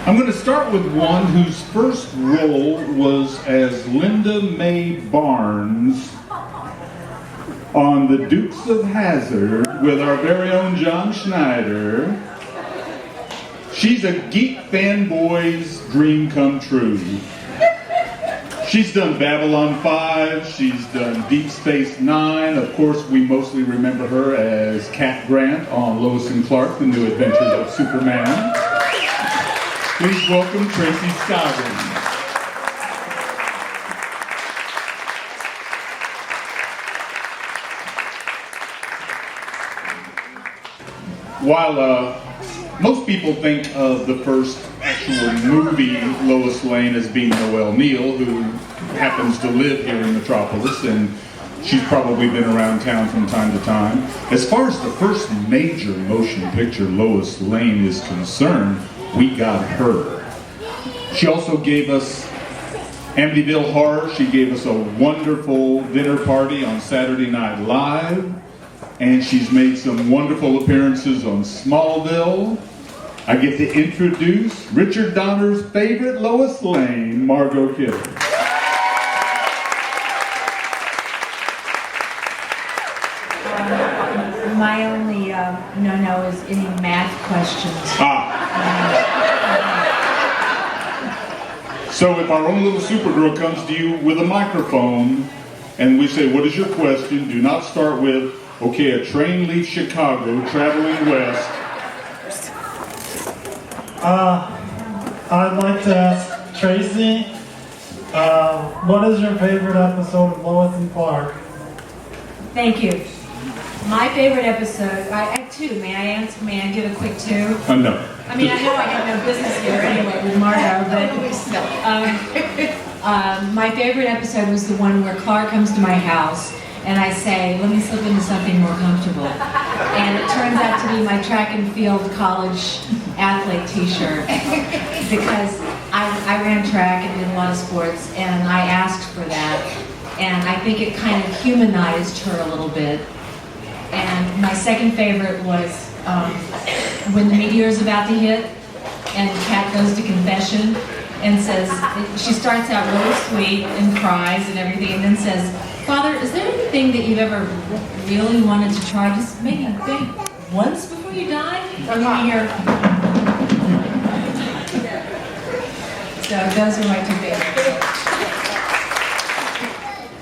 I'm going to start with one whose first role was as Linda Mae Barnes on The Dukes of Hazzard with our very own John Schneider. She's a geek fanboy's dream come true. She's done Babylon 5, she's done Deep Space Nine. Of course, we mostly remember her as Cat Grant on Lois and Clark, The New Adventures of Superman. Please welcome Tracy Scoggins. While most people think of the first actual movie Lois Lane as being Noelle Neal, who happens to live here in Metropolis, and she's probably been around town from time to time. As far as the first major motion picture Lois Lane is concerned, we got her. She also gave us Amityville Horror. She gave us a wonderful dinner party on Saturday Night Live. And she's made some wonderful appearances on Smallville. I get to introduce Richard Donner's favorite Lois Lane, Margot Kidder. My only no-no is any math questions. So if our own little Supergirl comes to you with a microphone and we say, what is your question? Do not start with, okay, a train leaves Chicago traveling west. I'd like to ask Tracy, what is your favorite episode of Lois and Clark? Thank you. My favorite episode, I have two. May I answer? May I give a quick two? No. I mean, I know I have no business here anyway with Margot, but my favorite episode was the one where Clark comes to my house and I say, let me slip into something more comfortable. And it turns out to be my track and field college athlete t-shirt because I ran track and did a lot of sports and I asked for that. And I think it kind of humanized her a little bit. And my second favorite was when the meteor is about to hit and Kat goes to confession and says, she starts out really sweet and cries and everything and then says, Father, is there anything that you've ever really wanted to try? Just maybe once before you die? Or you hear? So those are my two favorites.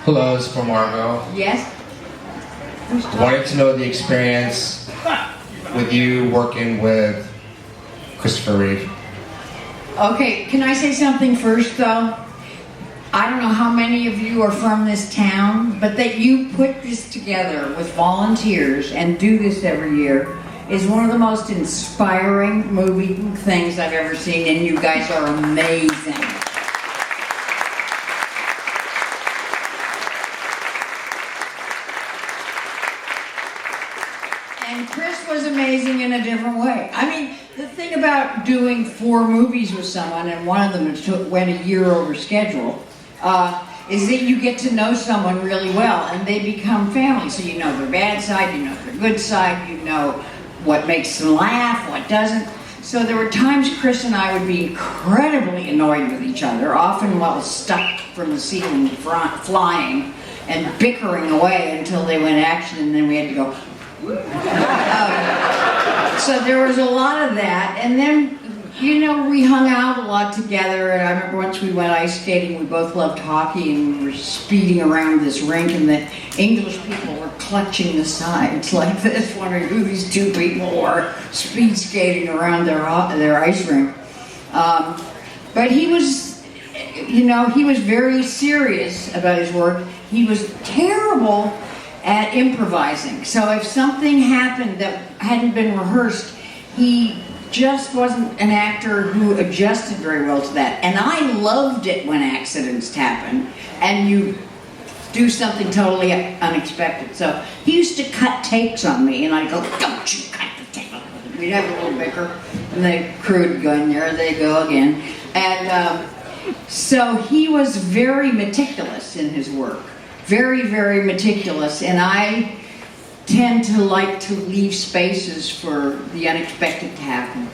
Hello, it's for Margot. Yes? I wanted to know the experience with you working with Christopher Reeve. Okay, can I say something first though? I don't know how many of you are from this town, but that you put this together with volunteers and do this every year is one of the most inspiring movie things I've ever seen, and you guys are amazing. And Chris was amazing in a different way. I mean, the thing about doing 4 movies with someone, and one of them went a year over schedule, is that you get to know someone really well, and they become family. So you know their bad side, you know their good side, you know what makes them laugh, what doesn't. So there were times Chris and I would be incredibly annoyed with each other, often while stuck from the ceiling flying and bickering away until they went action, and then we had to go. So there was a lot of that, and then, you know, we hung out a lot together, and I remember once we went ice skating, we both loved hockey, and we were speeding around this rink, and the English people were clutching the sides like this, wondering who these two people were speed skating around their ice rink. But he was, you know, he was very serious about his work. He was terrible at improvising. So if something happened that hadn't been rehearsed, he just wasn't an actor who adjusted very well to that. And I loved it when accidents happen and you do something totally unexpected. So he used to cut takes on me and I'd go, don't you cut the tape. We'd have a little bicker and the crew would go, and there they go again. And so he was very meticulous in his work. Very, very meticulous, and I tend to like to leave spaces for the unexpected to happen.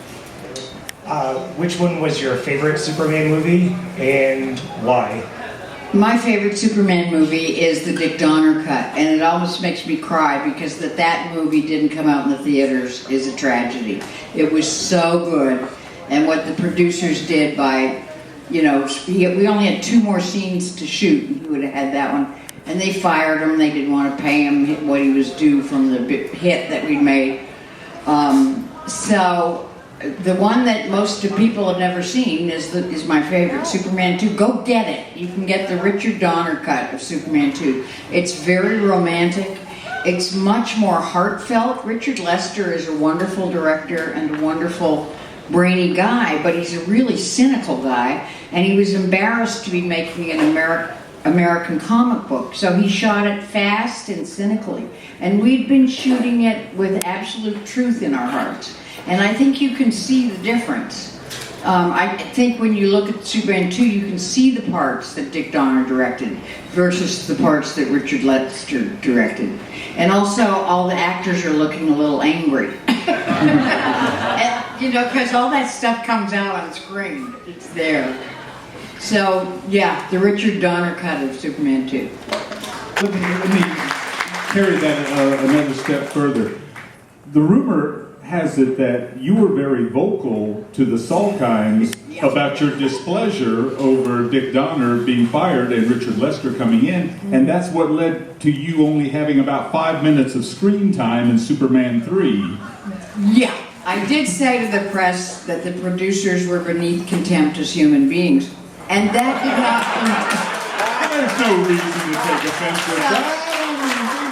Which one was your favorite Superman movie and why? My favorite Superman movie is the Dick Donner cut, and it almost makes me cry because that movie didn't come out in the theaters is a tragedy. It was so good, and what the producers did by, we only had 2 more scenes to shoot, and he would have had that one, and they fired him. They didn't want to pay him what he was due from the hit that we'd made. So the one that most of people have never seen is my favorite, Superman 2. Go get it. You can get the Richard Donner cut of Superman 2. It's very romantic. It's much more heartfelt. Richard Lester is a wonderful director and a wonderful brainy guy, but he's a really cynical guy, and he was embarrassed to be making an American comic book, so he shot it fast and cynically. And we'd been shooting it with absolute truth in our hearts. And I think you can see the difference. I think when you look at Superman 2, you can see the parts that Dick Donner directed versus the parts that Richard Lester directed. And also, all the actors are looking a little angry. And, because all that stuff comes out on screen. It's there. So, yeah, the Richard Donner cut of Superman 2. Let me carry that another step further. The rumor has it that you were very vocal to the Scoggins about your displeasure over Dick Donner being fired and Richard Lester coming in, and that's what led to you only having about 5 minutes of screen time in Superman 3. Yeah, I did say to the press that the producers were beneath contempt as human beings, and that did not... There's no reason to take offense with that.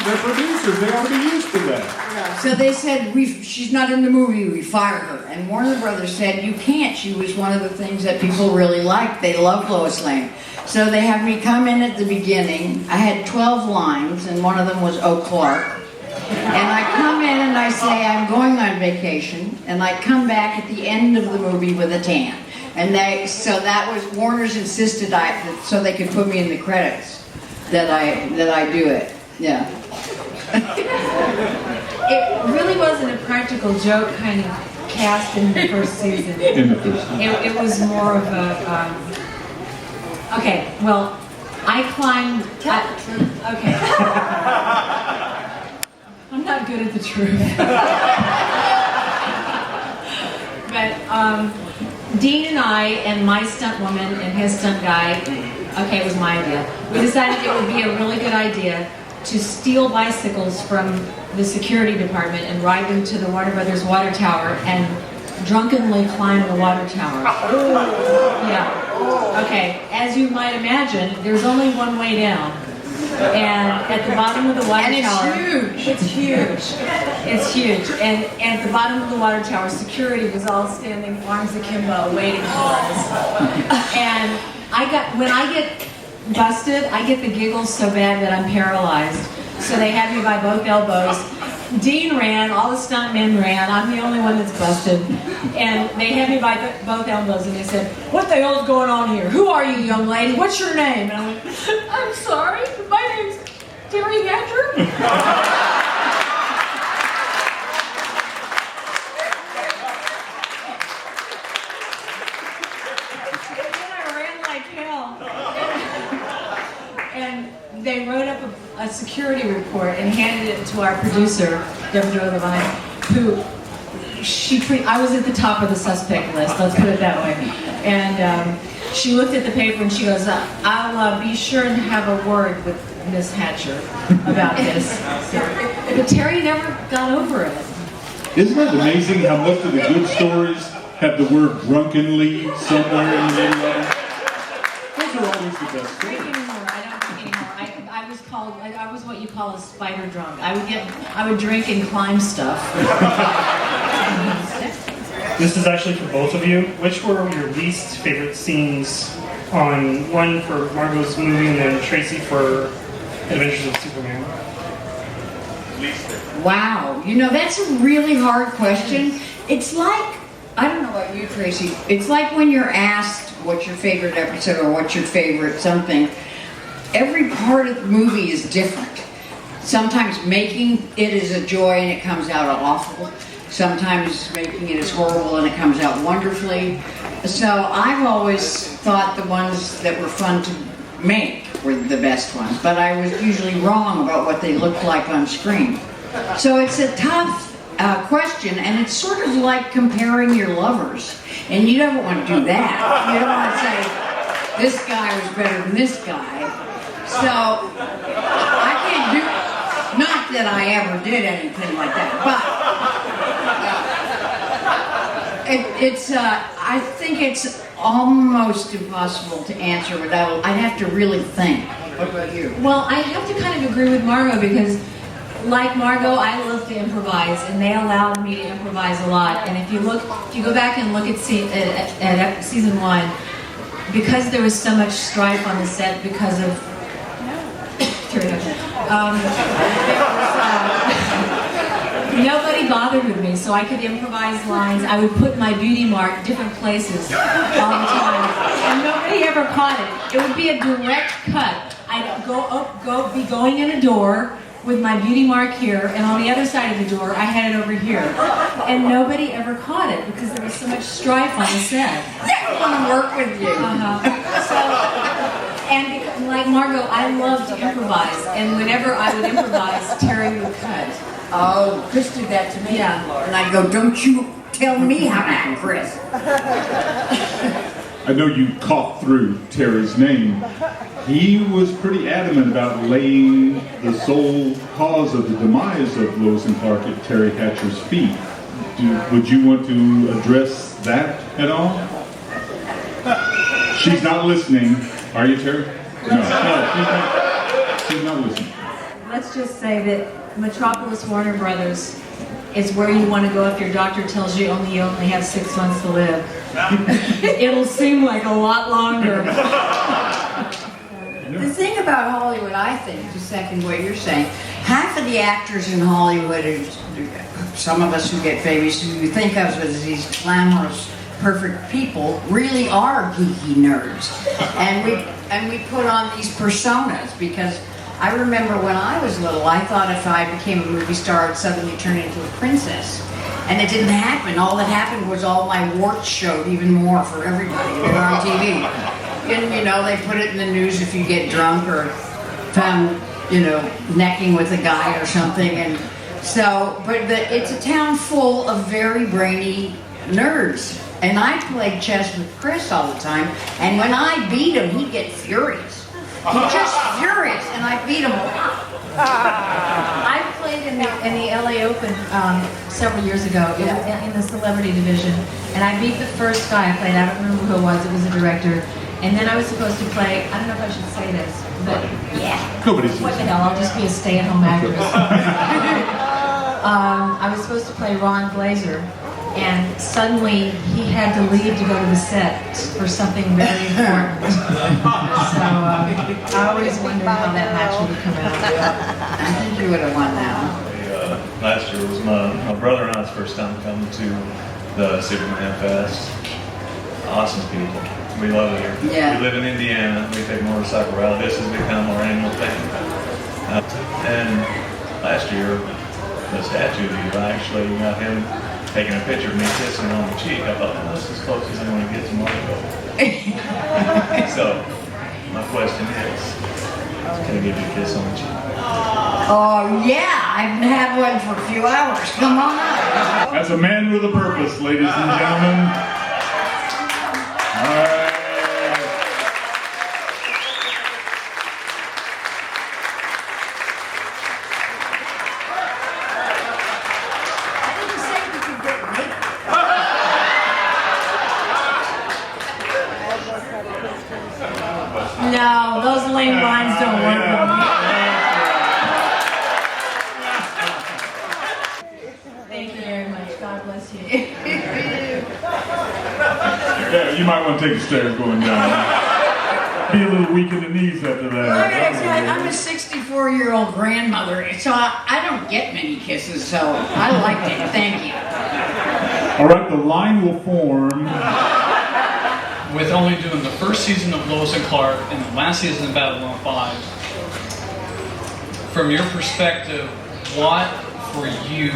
They're producers, they ought to be used to that. So they said, she's not in the movie, we fire her. And Warner Brothers said, you can't. She was one of the things that people really liked. They loved Lois Lane. So they have me come in at the beginning. I had 12 lines, and one of them was, "Oh, Clark." And I come in and I say, I'm going on vacation. And I come back at the end of the movie with a tan. And so that was, Warner's insisted so they could put me in the credits that I do it. Yeah. It really wasn't a practical joke kind of cast in the first season. It was more of a, okay, well, I climbed, okay. I'm not good at the truth. But Dean and I and my stunt woman and his stunt guy, okay, it was my idea. We decided it would be a really good idea to steal bicycles from the security department and ride them to the Warner Brothers water tower and drunkenly climb the water tower. Yeah. Okay, as you might imagine, there's only one way down. And at the bottom of the water tower... And it's huge. It's huge. And at the bottom of the water tower, security was all standing arms akimbo waiting for us. And when I get busted, I get the giggles so bad that I'm paralyzed. So they had me by both elbows. Dean ran, all the stuntmen ran, I'm the only one that's busted. And they had me by both elbows and they said, "What the hell's going on here? Who are you, young lady? What's your name?" And I went, "I'm sorry, my name's Terry Hatcher." And they wrote up a security report and handed it to our producer, Deborah Levine, who I was at the top of the suspect list, let's put it that way. And she looked at the paper and she goes, "I'll be sure and have a word with Miss Hatcher about this." But Terry never got over it. Isn't it amazing how most of the good stories have the word drunkenly somewhere in the middle of them? Those are always the best stories. I was what you call a spider drunk. I would drink and climb stuff. This is actually for both of you. Which were your least favorite scenes on one for Margot's movie and then Tracy for Adventures of Superman? Wow, that's a really hard question. It's like, I don't know about you, Tracy, it's like when you're asked what's your favorite episode or what's your favorite something, every part of the movie is different. Sometimes making it is a joy and it comes out awful. sometimes making it as horrible and it comes out wonderfully. So I've always thought the ones that were fun to make were the best ones, but I was usually wrong about what they looked like on screen. So it's a tough question, and it's sort of like comparing your lovers, and you don't want to do that. You don't want to say, this guy was better than this guy. So I can't do, not that I ever did anything like that, but I think it's almost impossible to answer without, I'd have to really think. What about you? Well, I have to kind of agree with Margot because, like Margot, I love to improvise, and they allowed me to improvise a lot. And if you go back and look at season 1, because there was so much strife on the set because of nobody bothered with me, so I could improvise lines. I would put my beauty mark different places all the time, and nobody ever caught it. It would be a direct cut. I'd be going in a door with my beauty mark here, and on the other side of the door, I had it over here. And nobody ever caught it because there was so much strife on the set. I want to work with you. And like Margot, I love to improvise, and whenever I would improvise, Terry would cut. Oh, Chris did that to me. Yeah. And I'd go, don't you tell me how to act, Chris. I know you coughed through Terry's name. He was pretty adamant about laying the sole cause of the demise of Lois and Clark at Terry Hatcher's feet. Would you want to address that at all? She's not listening. Are you, Terry? No, she's not listening. Let's just say that Metropolis Warner Brothers is where you want to go if your doctor tells you only have 6 months to live. It'll seem like a lot longer. The thing about Hollywood, I think, to second what you're saying, half of the actors in Hollywood, some of us who get famous, who you think of as these glamorous, perfect people, really are geeky nerds. And we put on these personas because I remember when I was little, I thought if I became a movie star, I'd suddenly turn into a princess. And it didn't happen. All that happened was all my warts showed even more for everybody. They were on TV. And, they put it in the news if you get drunk or found, necking with a guy or something. And so, it's a town full of very brainy nerds. And I played chess with Chris all the time. And when I beat him, he'd get furious. He's just furious, and I beat him a lot. I played in the LA Open several years ago in the celebrity division, and I beat the first guy I played. I don't remember who it was. It was a director. And then I was supposed to play, I don't know if I should say this, but yeah. Nobody's What the hell, I'll just be a stay-at-home actress. I was supposed to play Ron Glazer, and suddenly he had to leave to go to the set for something very important. So I always wondered how that match would come out. I think you would have won now. Last year was my brother and I's first time coming to the Superman Fest. Awesome people. We love it here. Yeah. We live in Indiana. We take motorcycle ride. This has become our annual thing. And last year, the statue of you, I actually got him taking a picture of me kissing him on the cheek. I thought, well, this is as close as I'm going to get to Margot. So, my question is, can I give you a kiss on the cheek? Oh, yeah, I've had one for a few hours. Come on up. As a man with a purpose, ladies and gentlemen. All right. I didn't say we could get naked. No, those lame lines don't work for me. Thank you very much. God bless you. Yeah, you might want to take the stairs going down. Be a little weak in the knees after that. I'm a 64-year-old grandmother, so I don't get many kisses, so I liked it. Thank you. All right, the line will form. With only doing the first season of Lois and Clark and the last season of Babylon 5, from your perspective, what for you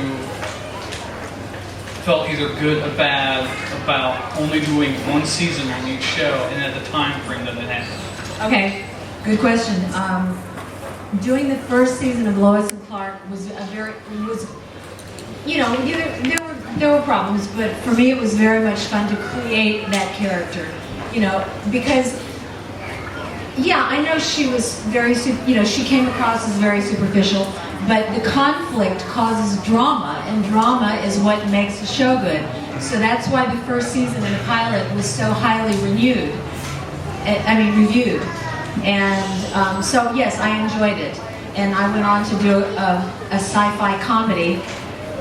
felt either good or bad about only doing one season on each show and at the time frame that it happened? Okay, good question. Doing the first season of Lois and Clark was there were problems, but for me it was very much fun to create that character. Because I know she was very, she came across as very superficial, but the conflict causes drama, and drama is what makes the show good. So that's why the first season and the pilot was so highly reviewed. And so yes, I enjoyed it. And I went on to do a sci-fi comedy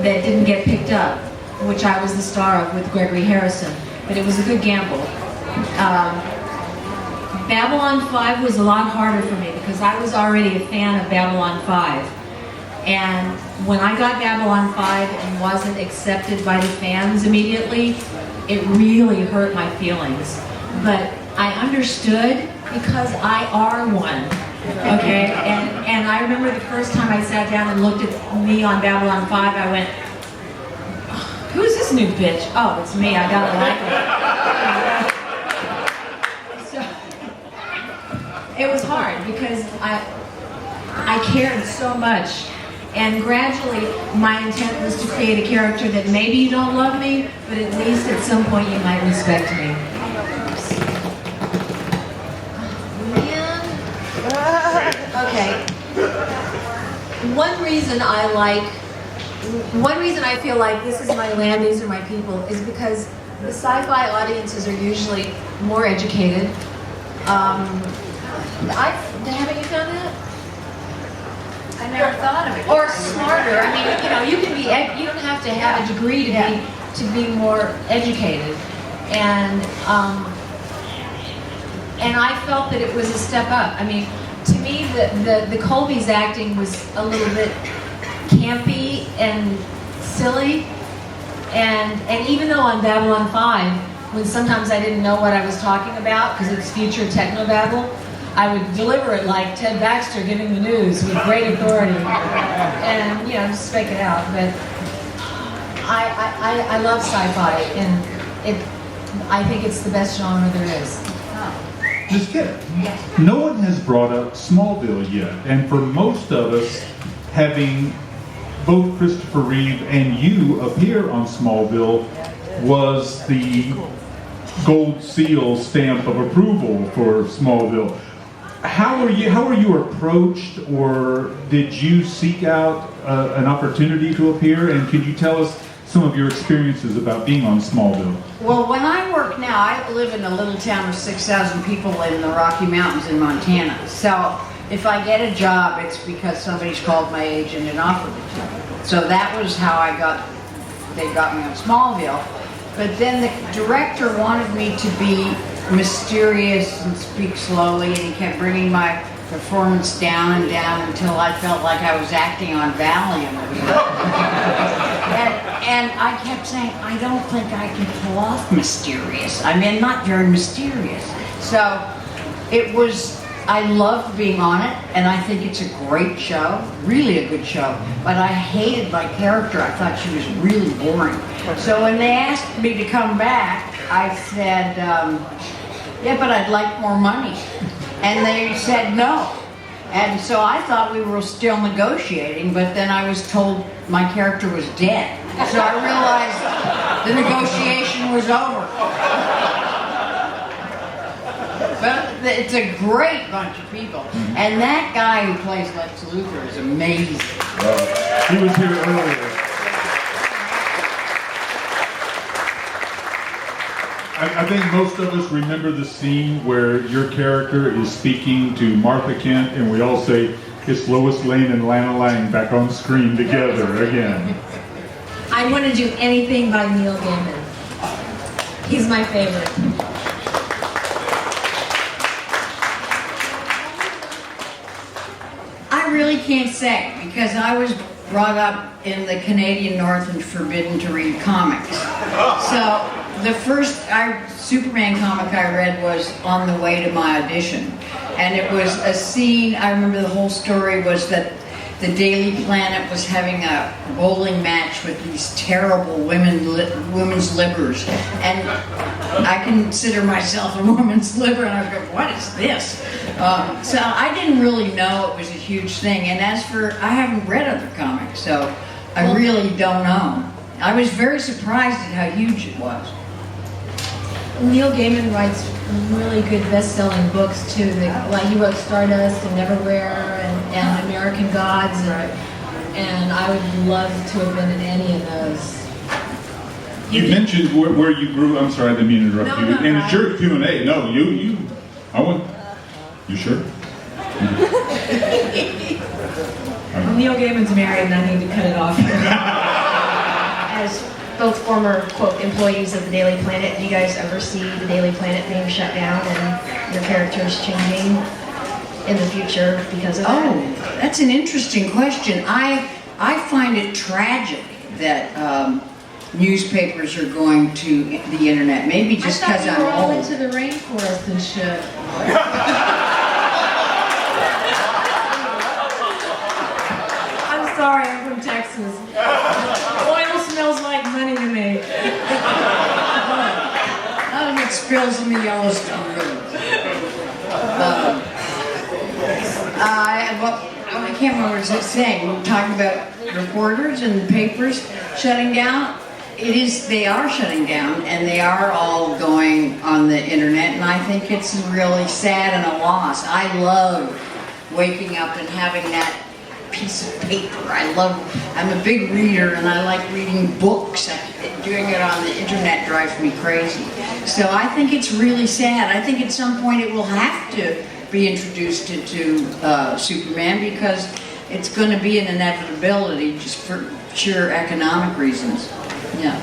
that didn't get picked up, which I was the star of with Gregory Harrison. But it was a good gamble. Babylon 5 was a lot harder for me because I was already a fan of Babylon 5. And when I got Babylon 5 and wasn't accepted by the fans immediately, it really hurt my feelings. But I understood because I are one. Okay? And I remember the first time I sat down and looked at me on Babylon 5, I went, who's this new bitch? Oh, it's me. I gotta like it. It was hard because I cared so much, and gradually my intent was to create a character that maybe you don't love me, but at least at some point you might respect me. Okay. One reason I feel like this is my land, these are my people, is because the sci-fi audiences are usually more educated. Haven't you done that? I never thought of it. Or smarter. I mean, you can be. You don't have to have a degree to be more educated. And I felt that it was a step up. I mean, to me, the Colby's acting was a little bit campy and silly. And even though on Babylon 5, when sometimes I didn't know what I was talking about because it's future technobabble, I would deliver it like Ted Baxter giving the news with great authority, and just fake it out. But I love sci-fi, and I think it's the best genre there is. Ms. Kidder, no one has brought up Smallville yet, and for most of us, having both Christopher Reeve and you appear on Smallville was the gold seal stamp of approval for Smallville. How were you approached, or did you seek out an opportunity to appear? And could you tell us some of your experiences about being on Smallville? Well, when I work now, I live in a little town of 6,000 people in the Rocky Mountains in Montana. So if I get a job, it's because somebody's called my agent and offered it to me. So that was how they got me on Smallville. But then the director wanted me to be mysterious and speak slowly, and he kept bringing my performance down and down until I felt like I was acting on Valium. And I kept saying, I don't think I can pull off mysterious. I mean, not very mysterious. So I loved being on it, and I think it's a great show, really a good show. But I hated my character. I thought she was really boring. So when they asked me to come back, I said, yeah, but I'd like more money. And they said no. And so I thought we were still negotiating, but then I was told my character was dead. So I realized the negotiation was over. But it's a great bunch of people. And that guy who plays Lex Luthor is amazing. He was here earlier. I think most of us remember the scene where your character is speaking to Martha Kent, and we all say, it's Lois Lane and Lana Lang back on screen together again. I want to do anything by Neil Gaiman. He's my favorite. I really can't say, because I was brought up in the Canadian North and forbidden to read comics. So the first Superman comic I read was on the way to my audition. And it was a scene, I remember the whole story was that the Daily Planet was having a bowling match with these terrible women's livers, and I consider myself a woman's liver, and I was going, what is this? So I didn't really know it was a huge thing, and as for, I haven't read other comics, so I really don't know. I was very surprised at how huge it was. Neil Gaiman writes really good best-selling books too. Like he wrote Stardust and Neverwhere and American Gods, and I would love to have been in any of those. You mentioned where you grew. I'm sorry, I didn't mean to interrupt No, you. no, And no. it's your Q&A. No, I want. You sure? Well, Neil Gaiman's married, and I need to cut it off. As both former, quote, employees of the Daily Planet, do you guys ever see the Daily Planet being shut down and your characters changing in the future because of that? Oh, that's an interesting question. I find it tragic that newspapers are going to the internet. Maybe just because I I'm thought you were all old. into the rainforest and shit. I'm sorry, I'm from Texas. Oil smells like money to me. None of it spills in the Yellowstone River. I can't remember what I was saying. We were talking about reporters and papers shutting down. They are shutting down, and they are all going on the internet, and I think it's really sad and a loss. I love waking up and having that piece of paper. I'm a big reader, and I like reading books. Doing it on the internet drives me crazy. So I think it's really sad. I think at some point it will have to be introduced into Superman, because it's going to be an inevitability just for sheer economic reasons. Yeah.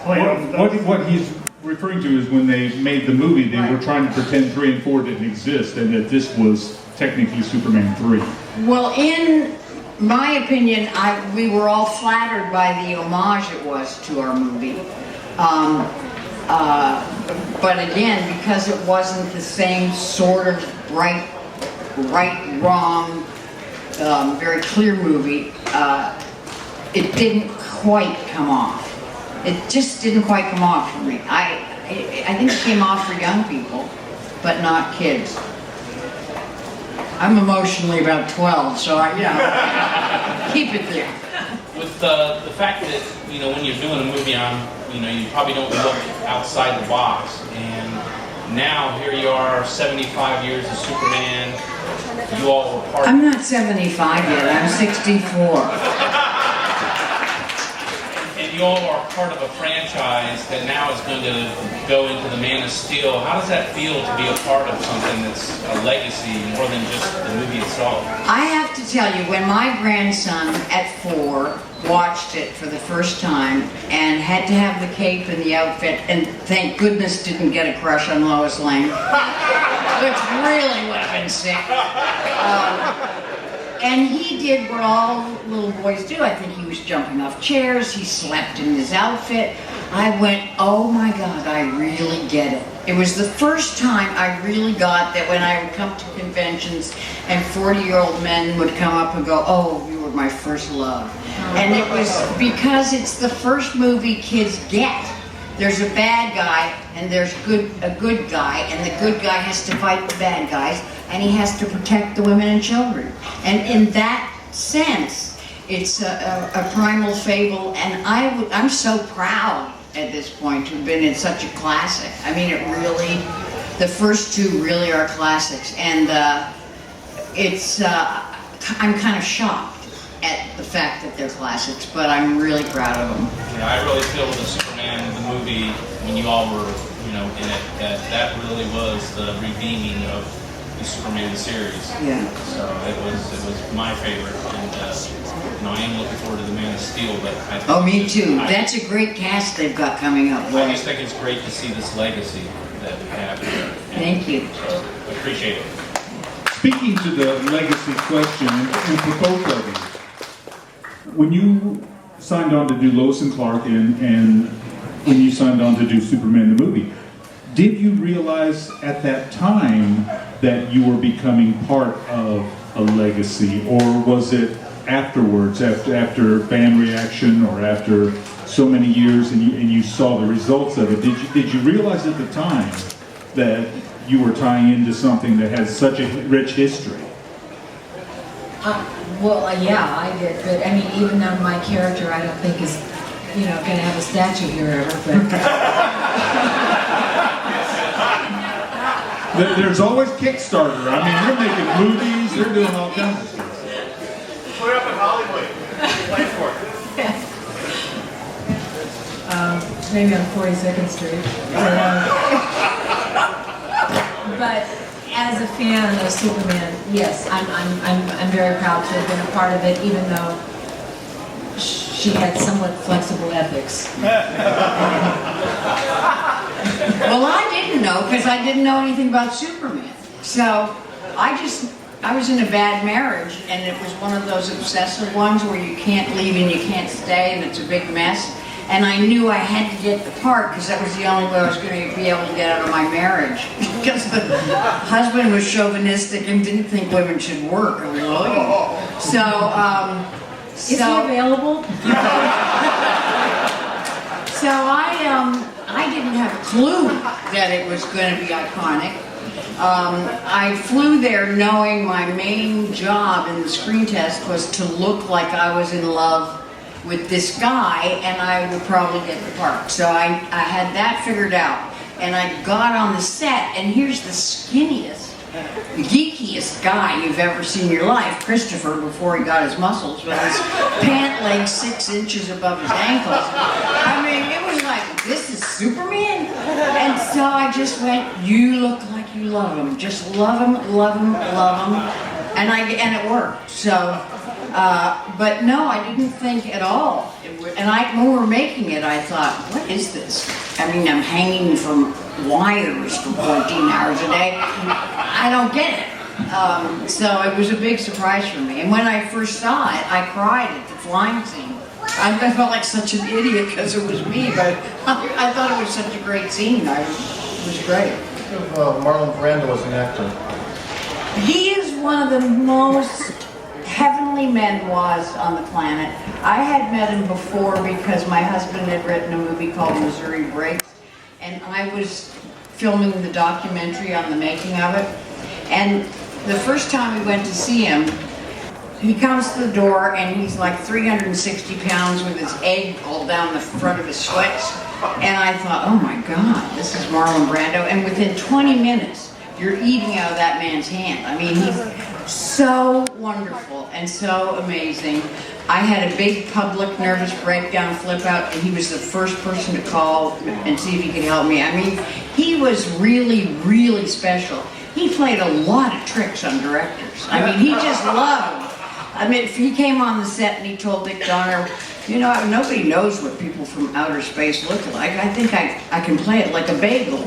What he's referring to is when they made the movie, they were trying to pretend 3 and 4 didn't exist, and that this was technically Superman 3. Well, in my opinion, we were all flattered by the homage it was to our movie. But again, because it wasn't the same sort of right, wrong, very clear movie, it didn't quite come off. It just didn't quite come off for me. I think it came off for young people, but not kids. I'm emotionally about 12, so keep it there. With the fact that, when you're doing a movie you probably don't look outside the box, and now here you are, 75 years of Superman, you all were part I'm not 75 yet, I'm 64. and you all are part of a franchise that now is going to go into the Man of Steel. How does that feel to be a part of something that's a legacy more than just the movie itself? I have to tell you, when my grandson at 4 watched it for the first time and had to have the cape and the outfit, and thank goodness didn't get a crush on Lois Lane, which really would have been sick. And he did what all little boys do. I think he was jumping off chairs, he slept in his outfit. I went, oh my God, I really get it. It was the first time I really got that when I would come to conventions and 40-year-old men would come up and go, oh, you were my first love. And it was because it's the first movie kids get. There's a bad guy and there's a good guy, and the good guy has to fight the bad guys, and he has to protect the women and children. And in that sense, it's a primal fable, and I'm so proud at this point to have been in such a classic. I mean, the first 2 really are classics, and I'm kind of shocked at the fact that they're classics, but I'm really proud of them. Yeah, I really feel the Superman, the movie, when you all were, in it, that really was the redeeming of the Superman series. Yeah. So it was my favorite, and I am looking forward to the Man of Steel. But I think Me too. That's a great cast they've got coming up. I just think it's great to see this legacy that we have here. Thank you. So I appreciate it. Speaking to the legacy question, and for both of you, when you signed on to do Lois and Clark and when you signed on to do Superman the movie, did you realize at that time that you were becoming part of a legacy, or was it afterwards, after fan reaction, or after so many years, and you saw the results of it? Did you realize at the time that you were tying into something that has such a rich history? Yeah, I did, but I mean, even though my character, I don't think is, going to have a statue here ever, but There's always Kickstarter. I mean, they're making movies, they're doing all kinds of stuff. Put it up in Hollywood. Play for it. maybe on 42nd Street. But as a fan of Superman, yes, I'm very proud to have been a part of it, even though she had somewhat flexible ethics. Well, I didn't know, because I didn't know anything about Superman. So I was in a bad marriage, and it was one of those obsessive ones where you can't leave and you can't stay, and it's a big mess. And I knew I had to get the part, because that was the only way I was going to be able to get out of my marriage. Because the husband was chauvinistic and didn't think women should work. So, Is he available? So I didn't have a clue that it was going to be iconic. I flew there knowing my main job in the screen test was to look like I was in love with this guy, and I would probably get the part. So I had that figured out, and I got on the set, and here's the skinniest, the geekiest guy you've ever seen in your life, Christopher, before he got his muscles, with his pant legs 6 inches above his ankles. I mean, it was like, this is Superman? And so I just went, you look like you love him. Just love him, love him, love him. And it worked. So, but no, I didn't think at all. And when we were making it, I thought, what is this? I mean, I'm hanging from wires for 14 hours a day. I don't get it. So it was a big surprise for me. And when I first saw it, I cried at the flying scene. I felt like such an idiot because it was me, but I thought it was such a great scene. It was great. Marlon Brando as an actor. He is one of the most heavenly men was on the planet. I had met him before because my husband had written a movie called Missouri Breaks, and I was filming the documentary on the making of it. And the first time we went to see him, he comes to the door and he's like 360 pounds with his egg all down the front of his sweats. And I thought, oh my God, this is Marlon Brando. And within 20 minutes, you're eating out of that man's hand. I mean, he's so wonderful and so amazing. I had a big public nervous breakdown, flip out, and he was the first person to call and see if he could help me. I mean, he was really, really special. He played a lot of tricks on directors. I mean, he just loved. I mean, if he came on the set and he told Dick Donner, you know, nobody knows what people from outer space look like. I think I can play it like a bagel.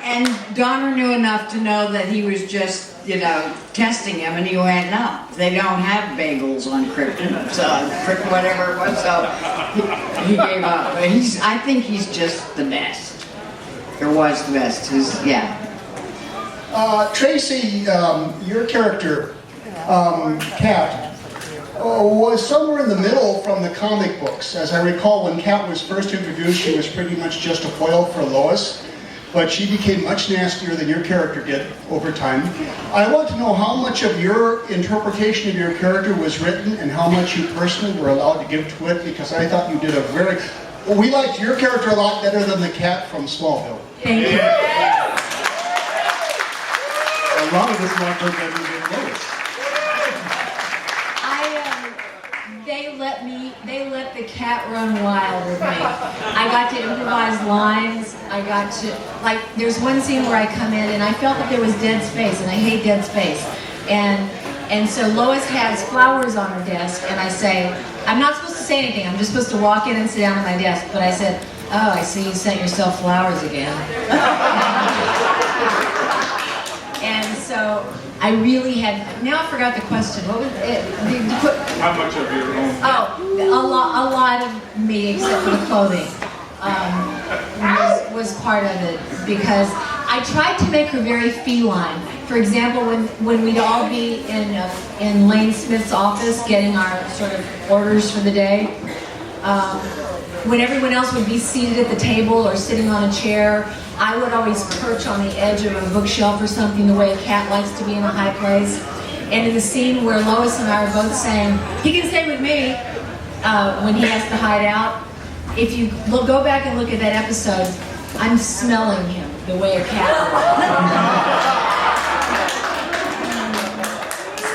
And Donner knew enough to know that he was just, testing him, and he went, no, they don't have bagels on Krypton, so whatever it was, so he gave up. But I think he's just the best. Or was the best, Tracy, your character, Kat, was somewhere in the middle from the comic books. As I recall, when Kat was first introduced, she was pretty much just a foil for Lois, but she became much nastier than your character did over time. I want to know how much of your interpretation of your character was written and how much you personally were allowed to give to it, because I thought you did we liked your character a lot better than the Cat from Smallville. Thank you. A lot of us like her better than Lois. They let the cat run wild with me. I got to improvise lines. There's one scene where I come in and I felt that there was dead space, and I hate dead space. And so Lois has flowers on her desk, and I say, I'm not supposed to say anything. I'm just supposed to walk in and sit down at my desk. But I said, oh, I see you sent yourself flowers again. And so I really had, now I forgot the question. What was it? How much of your own? Oh, a lot of me, except for the clothing, was part of it, because I tried to make her very feline. For example, when we'd all be in Lane Smith's office getting our sort of orders for the day, when everyone else would be seated at the table or sitting on a chair, I would always perch on the edge of a bookshelf or something, the way a cat likes to be in a high place. And in the scene where Lois and I are both saying, "He can stay with me," when he has to hide out, if you go back and look at that episode, I'm smelling him the way a cat would.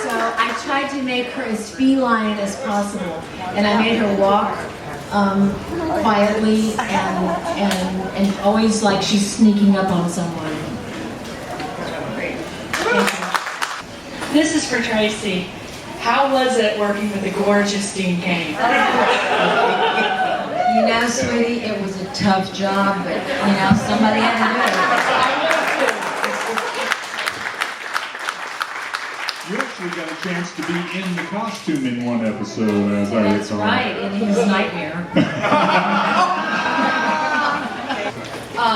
So I tried to make her as feline as possible, and I made her walk quietly and always like she's sneaking up on someone. This is for Tracy. How was it working with the gorgeous Dean Cain? You know, sweetie, it was a tough job, but, you know, somebody had to do it. You actually got a chance to be in the costume in one episode, as I That's recall. right, in his nightmare.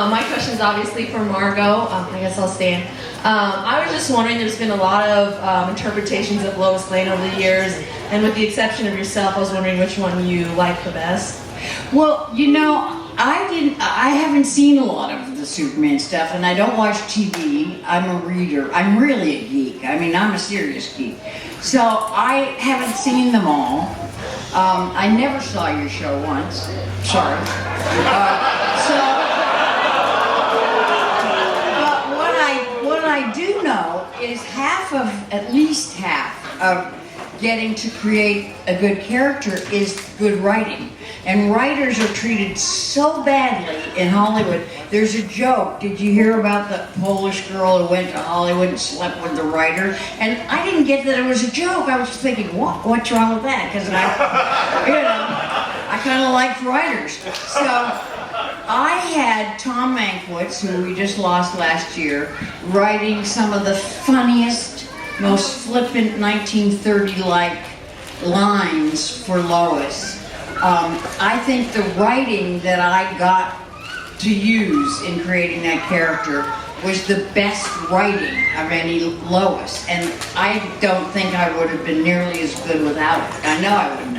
My question is obviously for Margot. I guess I'll stand. I was just wondering, there's been a lot of interpretations of Lois Lane over the years, and with the exception of yourself, I was wondering which one you like the best. Well, you know, I haven't seen a lot of the Superman stuff, and I don't watch TV. I'm a reader. I'm really a geek. I mean, I'm a serious geek. So I haven't seen them all. I never saw your show once. Sorry. What I do know is at least half of getting to create a good character is good writing. And writers are treated so badly in Hollywood. There's a joke. Did you hear about the Polish girl who went to Hollywood and slept with the writer? And I didn't get that it was a joke. I was thinking, what's wrong with that? Because I kind of liked writers. So I had Tom Mankiewicz, who we just lost last year, writing some of the funniest, most flippant 1930-like lines for Lois. I think the writing that I got to use in creating that character was the best writing of any Lois, and I don't think I would have been nearly as good without it. I know I would have